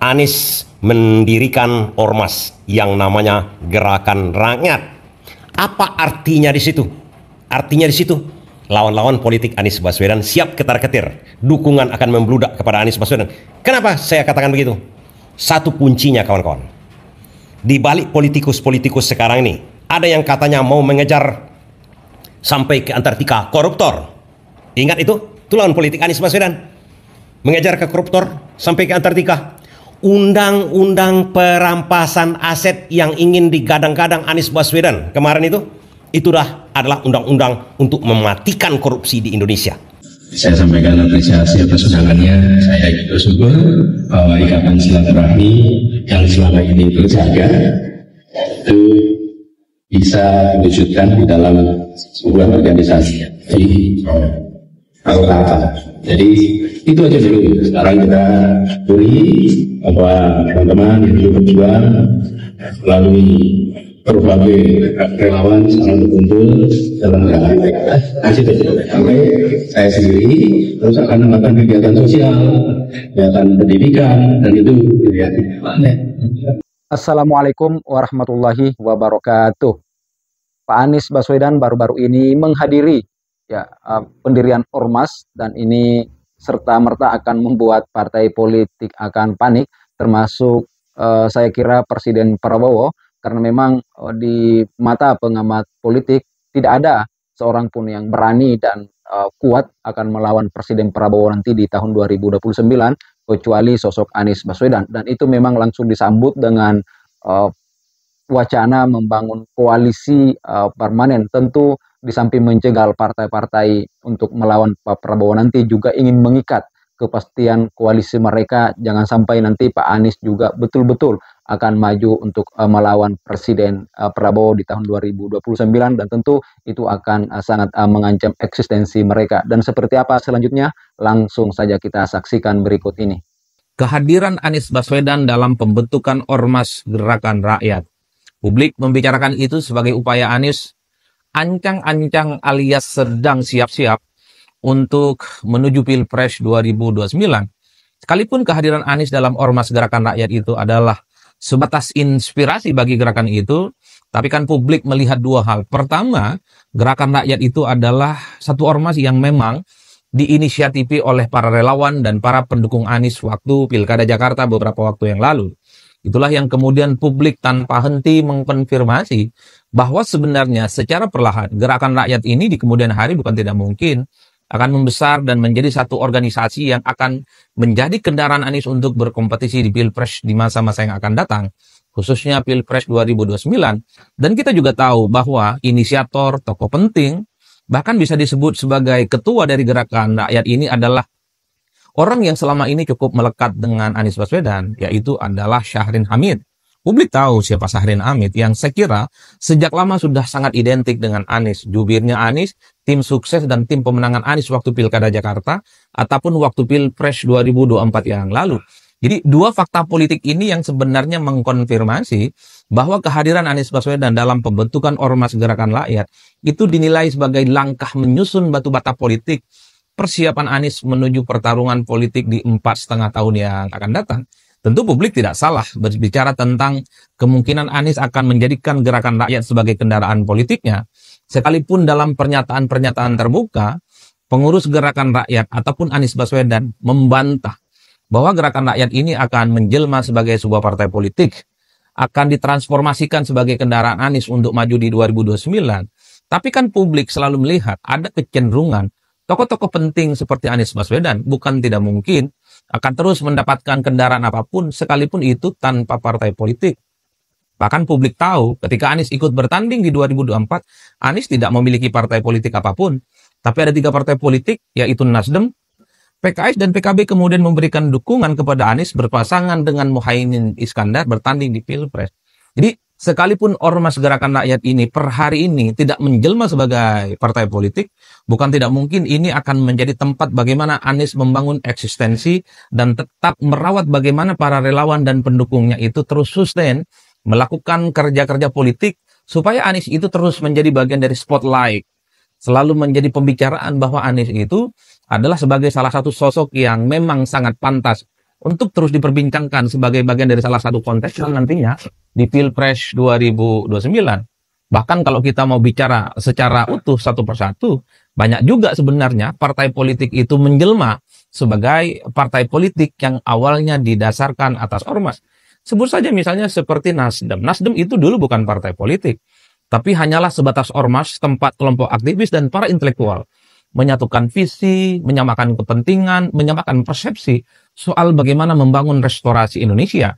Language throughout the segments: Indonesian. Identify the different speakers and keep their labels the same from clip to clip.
Speaker 1: Anies mendirikan ormas yang namanya Gerakan Rakyat. Apa artinya di situ? Artinya di situ lawan-lawan politik Anies Baswedan siap ketar-ketir. Dukungan akan membludak kepada Anies Baswedan. Kenapa saya katakan begitu? Satu kuncinya kawan-kawan. Di balik politikus-politikus sekarang ini, ada yang katanya mau mengejar sampai ke Antartika koruptor. Ingat itu? Itu lawan politik Anies Baswedan. Mengejar ke koruptor sampai ke Antartika. Undang-undang perampasan aset yang ingin digadang-gadang Anies Baswedan kemarin itu adalah undang-undang untuk mematikan korupsi di Indonesia.
Speaker 2: Saya sampaikan apresiasi atas undangannya. Saya bersyukur bahwa ikatan silaturahmi yang selama ini terjaga itu bisa diwujudkan di dalam sebuah organisasi di Alkata. Jadi itu aja dulu. Sekarang kita beri bahwa teman-teman yang dulu berjuang melalui berbagai relawan sekarang berkumpul dalam rangka sampai saya sendiri terus akan melakukan kegiatan sosial, kegiatan pendidikan, dan itu kegiatan.
Speaker 3: Assalamualaikum warahmatullahi wabarakatuh. Pak Anies Baswedan baru-baru ini menghadiri pendirian ormas, dan ini serta-merta akan membuat partai politik akan panik, termasuk saya kira Presiden Prabowo, karena memang di mata pengamat politik tidak ada seorang pun yang berani dan kuat akan melawan Presiden Prabowo nanti di tahun 2029 kecuali sosok Anies Baswedan, dan itu memang langsung disambut dengan wacana membangun koalisi permanen. Tentu di samping menjegal partai-partai untuk melawan Pak Prabowo, nanti juga ingin mengikat kepastian koalisi mereka, jangan sampai nanti Pak Anies juga betul-betul akan maju untuk melawan Presiden Prabowo di tahun 2029, dan tentu itu akan sangat mengancam eksistensi mereka. Dan seperti apa selanjutnya, langsung saja kita saksikan berikut ini.
Speaker 4: Kehadiran Anies Baswedan dalam pembentukan Ormas Gerakan Rakyat. Publik membicarakan itu sebagai upaya Anies ancang-ancang alias sedang siap-siap untuk menuju Pilpres 2029. Sekalipun kehadiran Anies dalam Ormas Gerakan Rakyat itu adalah sebatas inspirasi bagi gerakan itu, tapi kan publik melihat dua hal. Pertama, Gerakan Rakyat itu adalah satu ormas yang memang diinisiatifi oleh para relawan dan para pendukung Anies waktu Pilkada Jakarta beberapa waktu yang lalu. Itulah yang kemudian publik tanpa henti mengkonfirmasi bahwa sebenarnya secara perlahan Gerakan Rakyat ini di kemudian hari bukan tidak mungkin akan membesar dan menjadi satu organisasi yang akan menjadi kendaraan Anies untuk berkompetisi di Pilpres di masa-masa yang akan datang, khususnya Pilpres 2029. Dan kita juga tahu bahwa inisiator, tokoh penting, bahkan bisa disebut sebagai ketua dari Gerakan Rakyat ini adalah orang yang selama ini cukup melekat dengan Anies Baswedan, yaitu adalah Syahrin Hamid. Publik tahu siapa Syahrin Hamid, yang saya kira sejak lama sudah sangat identik dengan Anies. Jubirnya Anies, tim sukses dan tim pemenangan Anies waktu Pilkada Jakarta, ataupun waktu Pilpres 2024 yang lalu. Jadi dua fakta politik ini yang sebenarnya mengkonfirmasi bahwa kehadiran Anies Baswedan dalam pembentukan Ormas Gerakan Rakyat itu dinilai sebagai langkah menyusun batu bata politik persiapan Anies menuju pertarungan politik di 4,5 tahun yang akan datang. Tentu publik tidak salah berbicara tentang kemungkinan Anies akan menjadikan Gerakan Rakyat sebagai kendaraan politiknya. Sekalipun dalam pernyataan-pernyataan terbuka, pengurus Gerakan Rakyat ataupun Anies Baswedan membantah bahwa Gerakan Rakyat ini akan menjelma sebagai sebuah partai politik, akan ditransformasikan sebagai kendaraan Anies untuk maju di 2029. Tapi kan publik selalu melihat ada kecenderungan tokoh-tokoh penting seperti Anies Baswedan bukan tidak mungkin akan terus mendapatkan kendaraan apapun sekalipun itu tanpa partai politik. Bahkan publik tahu ketika Anies ikut bertanding di 2024, Anies tidak memiliki partai politik apapun. Tapi ada 3 partai politik, yaitu Nasdem, PKS, dan PKB kemudian memberikan dukungan kepada Anies berpasangan dengan Muhaimin Iskandar bertanding di Pilpres. Jadi sekalipun Ormas Gerakan Rakyat ini per hari ini tidak menjelma sebagai partai politik, bukan tidak mungkin ini akan menjadi tempat bagaimana Anies membangun eksistensi dan tetap merawat bagaimana para relawan dan pendukungnya itu terus sustain melakukan kerja-kerja politik supaya Anies itu terus menjadi bagian dari spotlight. Selalu menjadi pembicaraan bahwa Anies itu adalah sebagai salah satu sosok yang memang sangat pantas untuk terus diperbincangkan sebagai bagian dari salah satu kontestan nantinya di Pilpres 2029. Bahkan kalau kita mau bicara secara utuh satu persatu, banyak juga sebenarnya partai politik itu menjelma sebagai partai politik yang awalnya didasarkan atas ormas. Sebut saja misalnya seperti Nasdem. Nasdem itu dulu bukan partai politik, tapi hanyalah sebatas ormas, tempat kelompok aktivis dan para intelektual menyatukan visi, menyamakan kepentingan, menyamakan persepsi soal bagaimana membangun restorasi Indonesia.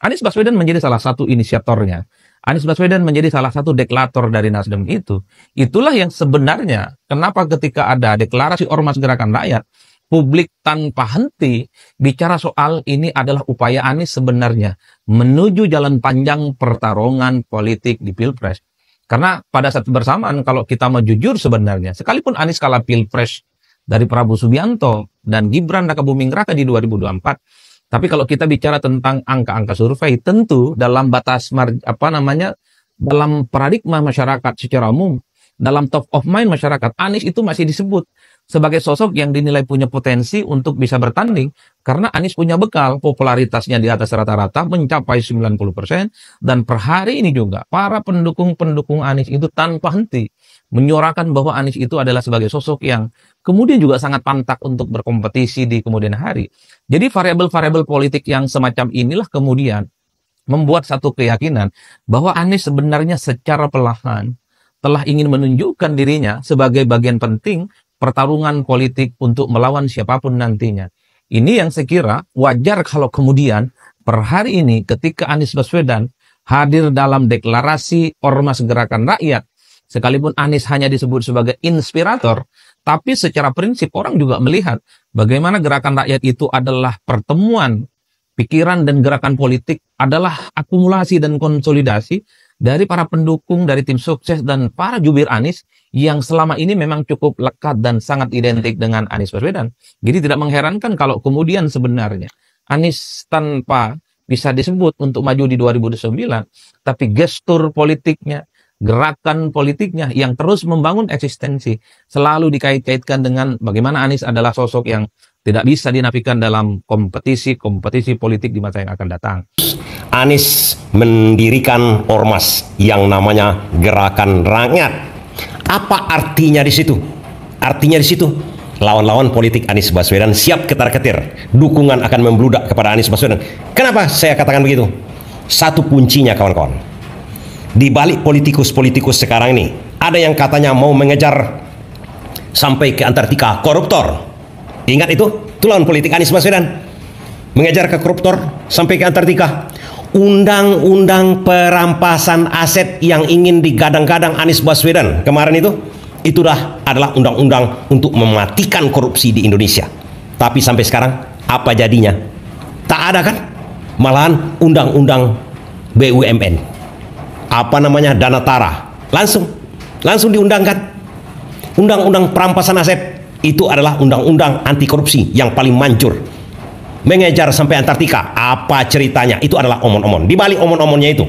Speaker 4: Anies Baswedan menjadi salah satu inisiatornya. Anies Baswedan menjadi salah satu deklator dari Nasdem itu. Itulah yang sebenarnya kenapa ketika ada deklarasi Ormas Gerakan Rakyat, publik tanpa henti bicara soal ini adalah upaya Anies sebenarnya menuju jalan panjang pertarungan politik di Pilpres. Karena pada saat bersamaan kalau kita mau jujur sebenarnya, sekalipun Anies kalah Pilpres dari Prabowo Subianto dan Gibran Rakabuming Raka di 2024, tapi kalau kita bicara tentang angka-angka survei, tentu dalam batas dalam paradigma masyarakat secara umum, dalam top of mind masyarakat, Anies itu masih disebut sebagai sosok yang dinilai punya potensi untuk bisa bertanding karena Anies punya bekal, popularitasnya di atas rata-rata mencapai 90%, dan per hari ini juga para pendukung-pendukung Anies itu tanpa henti menyuarakan bahwa Anies itu adalah sebagai sosok yang kemudian juga sangat pantas untuk berkompetisi di kemudian hari. Jadi variabel-variabel politik yang semacam inilah kemudian membuat satu keyakinan bahwa Anies sebenarnya secara perlahan telah ingin menunjukkan dirinya sebagai bagian penting pertarungan politik untuk melawan siapapun nantinya. Ini yang saya kira wajar kalau kemudian per hari ini ketika Anies Baswedan hadir dalam deklarasi Ormas Gerakan Rakyat, sekalipun Anies hanya disebut sebagai inspirator, tapi secara prinsip orang juga melihat bagaimana Gerakan Rakyat itu adalah pertemuan pikiran dan gerakan politik, adalah akumulasi dan konsolidasi dari para pendukung, dari tim sukses dan para jubir Anies yang selama ini memang cukup lekat dan sangat identik dengan Anies Baswedan. Jadi tidak mengherankan kalau kemudian sebenarnya Anies tanpa bisa disebut untuk maju di 2029, tapi gestur politiknya, gerakan politiknya yang terus membangun eksistensi selalu dikait-kaitkan dengan bagaimana Anies adalah sosok yang tidak bisa dinafikan dalam kompetisi politik di masa yang akan datang.
Speaker 1: Anies mendirikan ormas yang namanya Gerakan Rakyat. Apa artinya di situ? Artinya di situ lawan-lawan politik Anies Baswedan siap ketar-ketir. Dukungan akan membludak kepada Anies Baswedan. Kenapa saya katakan begitu? Satu kuncinya kawan-kawan. Di balik politikus-politikus sekarang ini, ada yang katanya mau mengejar sampai ke Antartika koruptor. Ingat itu lawan politik Anies Baswedan. Mengejar ke koruptor sampai ke Antartika. Undang-undang perampasan aset yang ingin digadang-gadang Anies Baswedan kemarin itu adalah undang-undang untuk mematikan korupsi di Indonesia. Tapi sampai sekarang apa jadinya? Tak ada kan? Malahan undang-undang BUMN, dana tara, langsung diundangkan. Undang-undang perampasan aset itu adalah undang-undang anti korupsi yang paling manjur. Mengejar sampai Antartika, apa ceritanya? Itu adalah omon-omon. Di balik omon-omonnya itu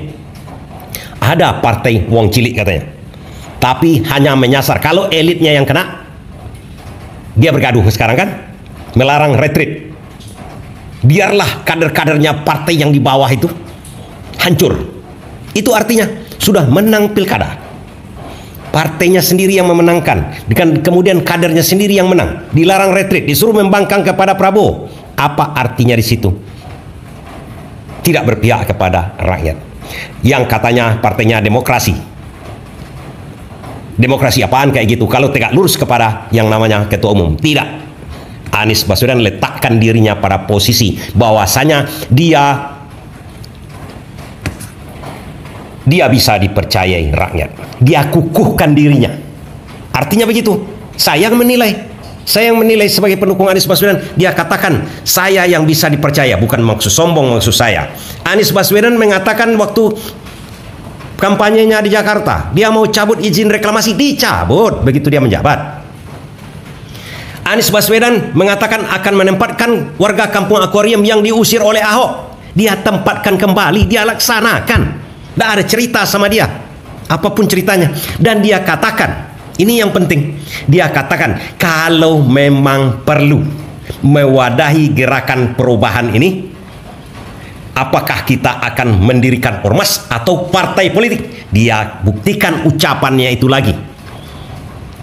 Speaker 1: ada partai wong cilik katanya, tapi hanya menyasar. Kalau elitnya yang kena, dia bergaduh sekarang kan, melarang retreat. Biarlah kader-kadernya partai yang di bawah itu hancur. Itu artinya sudah menang pilkada, partainya sendiri yang memenangkan, dan kemudian kadernya sendiri yang menang, dilarang retreat, disuruh membangkang kepada Prabowo. Apa artinya di situ? Tidak berpihak kepada rakyat. Yang katanya partainya demokrasi. Demokrasi apaan kayak gitu kalau tegak lurus kepada yang namanya ketua umum? Tidak. Anies Baswedan letakkan dirinya pada posisi bahwasanya dia bisa dipercayai rakyat. Dia kukuhkan dirinya. Artinya begitu. Saya yang menilai sebagai pendukung Anies Baswedan, dia katakan saya yang bisa dipercaya, bukan maksud sombong maksud saya. Anies Baswedan mengatakan waktu kampanyenya di Jakarta, dia mau cabut izin reklamasi, dicabut begitu dia menjabat. Anies Baswedan mengatakan akan menempatkan warga kampung akuarium yang diusir oleh Ahok. Dia tempatkan kembali, dia laksanakan. Tidak ada cerita sama dia, apapun ceritanya. Dan dia katakan, ini yang penting, dia katakan kalau memang perlu mewadahi gerakan perubahan ini? Apakah kita akan mendirikan ormas atau partai politik? Dia buktikan ucapannya itu lagi.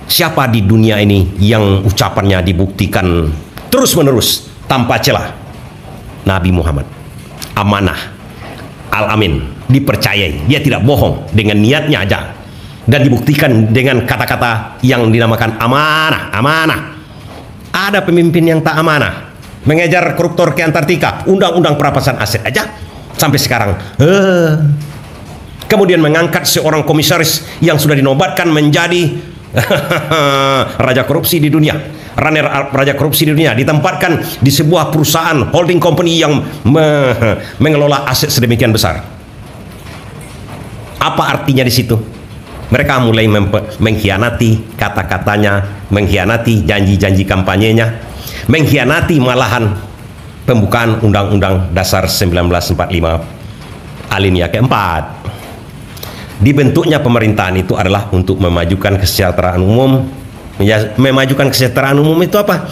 Speaker 1: Siapa di dunia ini yang ucapannya dibuktikan terus-menerus tanpa celah? Nabi Muhammad. Amanah, al-amin, dipercayai. Dia tidak bohong dengan niatnya aja. Dan dibuktikan dengan kata-kata yang dinamakan amanah. Amanah. Ada pemimpin yang tak amanah, mengejar koruptor ke Antartika, undang-undang perampasan aset aja sampai sekarang. Kemudian mengangkat seorang komisaris yang sudah dinobatkan menjadi raja korupsi di dunia, runner raja korupsi di dunia, ditempatkan di sebuah perusahaan holding company yang mengelola aset sedemikian besar. Apa artinya di situ? Mereka mulai mengkhianati kata-katanya, mengkhianati janji-janji kampanyenya, mengkhianati malahan pembukaan Undang-Undang Dasar 1945 alinea keempat. Dibentuknya pemerintahan itu adalah untuk memajukan kesejahteraan umum. Memajukan kesejahteraan umum itu apa?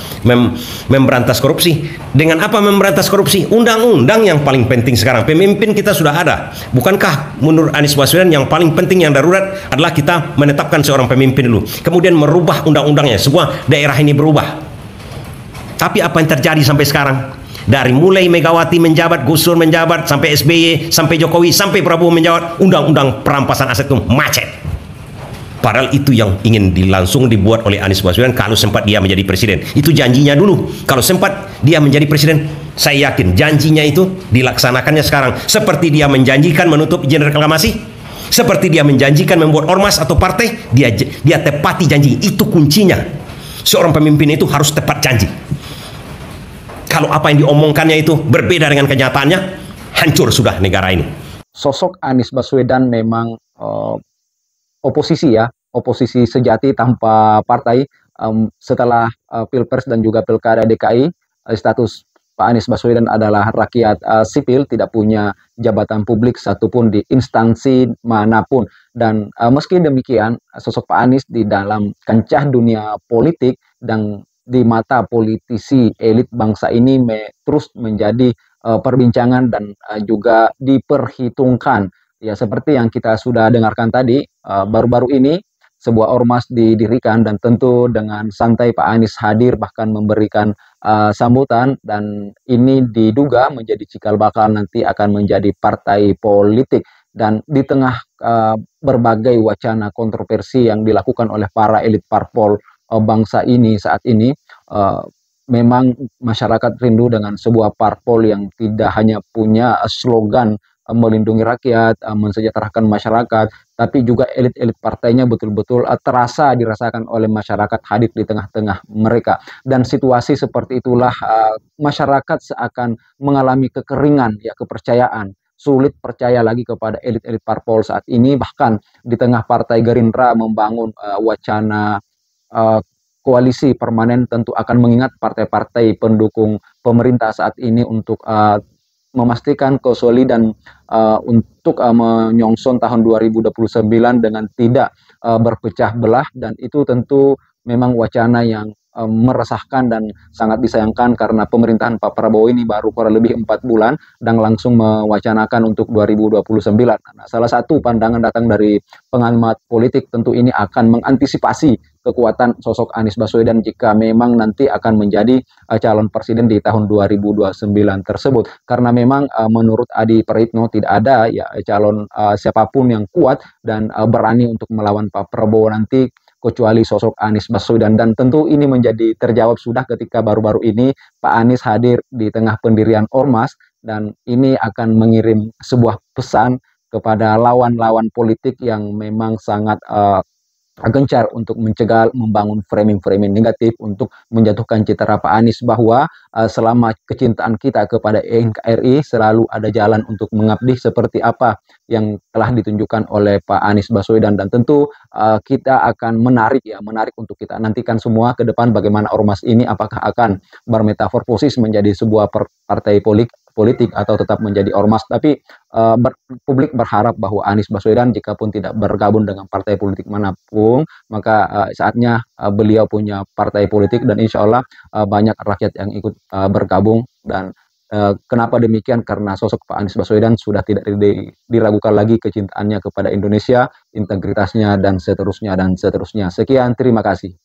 Speaker 1: Memberantas korupsi. Dengan apa memberantas korupsi? Undang-undang yang paling penting sekarang. Pemimpin kita sudah ada. Bukankah menurut Anies Baswedan yang paling penting, yang darurat adalah kita menetapkan seorang pemimpin dulu, kemudian merubah undang-undangnya. Semua daerah ini berubah. Tapi apa yang terjadi sampai sekarang? Dari mulai Megawati menjabat, Gus Dur menjabat, sampai SBY, sampai Jokowi, sampai Prabowo menjabat, undang-undang perampasan aset itu macet. Padahal itu yang ingin langsung dibuat oleh Anies Baswedan kalau sempat dia menjadi presiden. Itu janjinya dulu. Kalau sempat dia menjadi presiden, saya yakin janjinya itu dilaksanakannya sekarang. Seperti dia menjanjikan menutup izin reklamasi, seperti dia menjanjikan membuat ormas atau partai, dia tepati janji. Itu kuncinya. Seorang pemimpin itu harus tepat janji. Kalau apa yang diomongkannya itu berbeda dengan kenyataannya, hancur sudah negara ini.
Speaker 3: Sosok Anies Baswedan memang oposisi ya, oposisi sejati tanpa partai. Setelah Pilpres dan juga Pilkada DKI, status Pak Anies Baswedan adalah rakyat sipil, tidak punya jabatan publik satupun di instansi manapun. Dan meski demikian, sosok Pak Anies di dalam kancah dunia politik dan di mata politisi elit bangsa ini terus menjadi perbincangan dan juga diperhitungkan. Ya, seperti yang kita sudah dengarkan tadi, baru-baru ini sebuah ormas didirikan dan tentu dengan santai Pak Anies hadir bahkan memberikan sambutan, dan ini diduga menjadi cikal bakal nanti akan menjadi partai politik. Dan di tengah berbagai wacana kontroversi yang dilakukan oleh para elit parpol bangsa ini saat ini, memang masyarakat rindu dengan sebuah parpol yang tidak hanya punya slogan melindungi rakyat, mensejahterakan masyarakat, tapi juga elit-elit partainya betul-betul dirasakan oleh masyarakat hadir di tengah-tengah mereka. Dan situasi seperti itulah masyarakat seakan mengalami kekeringan ya kepercayaan. Sulit percaya lagi kepada elit-elit parpol saat ini, bahkan di tengah Partai Gerindra membangun wacana koalisi permanen, tentu akan mengingat partai-partai pendukung pemerintah saat ini untuk memastikan kesolidan untuk menyongsong tahun 2029 dengan tidak berpecah belah. Dan itu tentu memang wacana yang meresahkan dan sangat disayangkan karena pemerintahan Pak Prabowo ini baru kurang lebih 4 bulan dan langsung mewacanakan untuk 2029. Nah, salah satu pandangan datang dari pengamat politik, tentu ini akan mengantisipasi kekuatan sosok Anies Baswedan jika memang nanti akan menjadi calon presiden di tahun 2029 tersebut. Karena memang menurut Adi Praitno tidak ada ya calon siapapun yang kuat dan berani untuk melawan Pak Prabowo nanti kecuali sosok Anies Baswedan. Dan tentu ini menjadi terjawab sudah ketika baru-baru ini Pak Anies hadir di tengah pendirian ormas, dan ini akan mengirim sebuah pesan kepada lawan-lawan politik yang memang sangat gencar untuk mencegah membangun framing-framing negatif untuk menjatuhkan citra Pak Anies, bahwa selama kecintaan kita kepada NKRI selalu ada jalan untuk mengabdi seperti apa yang telah ditunjukkan oleh Pak Anies Baswedan. Dan tentu kita akan menarik untuk kita nantikan semua ke depan bagaimana ormas ini apakah akan bermetamorfosis menjadi sebuah partai politik atau tetap menjadi ormas. Tapi publik berharap bahwa Anies Baswedan jika pun tidak bergabung dengan partai politik manapun, maka saatnya beliau punya partai politik, dan insya Allah banyak rakyat yang ikut bergabung. Dan kenapa demikian? Karena sosok Pak Anies Baswedan sudah tidak diragukan lagi kecintaannya kepada Indonesia, integritasnya, dan seterusnya dan seterusnya. Sekian, terima kasih.